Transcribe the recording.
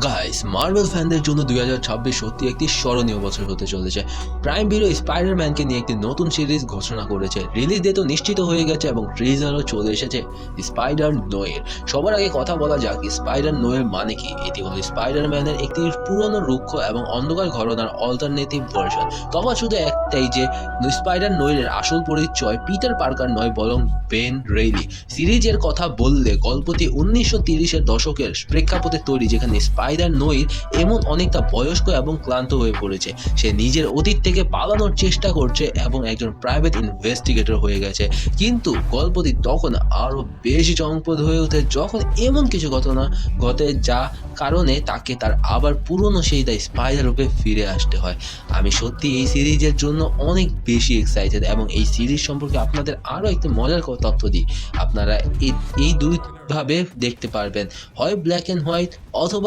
Guys, marble ফ্যানদের জন্য 2026 সত্যি একটি স্মরণীয় বছর হতে চলেছে। প্রাইম ভিডিও স্পাইডারম্যানকে নিয়ে একটি নতুন সিরিজ ঘোষণা করেছে। রিলিজ ডেট তো নিশ্চিত হয়ে গেছে এবং ট্রেজারও চলে এসেছে স্পাইডার নোয়ের। সবার আগে কথা বলা যাক স্পাইডার নোয়ের মানে কি। এটি হলো স্পাইডারম্যানের একটি পুরনো রুক্ষ এবং অন্ধকার ঘরানার অল্টারনেটিভ ভার্সন। তফাৎ শুধু একটাই যে স্পাইডার নোয়ের আসল পরিচয় পিটার পার্কার নয়, বরং বেন রেইলি। সিরিজের কথা বললে গল্পটি 1930-এর দশকের প্রেক্ষাপটে তৈরি, যেখানে স্পাইডার নোয়ের এমন অনেকটা বয়স্ক এবং ক্লান্ত হয়ে পড়েছে। সে নিজের অতীত থেকে পালানোর চেষ্টা করছে এবং একজন প্রাইভেট ইনভেস্টিগেটর হয়ে গেছে। কিন্তু গল্পটি তখন আরও বেশি চমকপ্রদ হয়ে ওঠে যখন এমন কিছু ঘটনা ঘটে যা কারণে তাকে তার আবার পুরনো সেই দ্য স্পাইডার রূপে ফিরে আসতে হয়। আমি সত্যি এই সিরিজের জন্য অনেক বেশি এক্সাইটেড এবং এই সিরিজ সম্পর্কে আপনাদের আরও একটি মজার তথ্য দিই। আপনারা এই দুইভাবে দেখতে পারবেন, হয় ব্ল্যাক অ্যান্ড হোয়াইট অথবা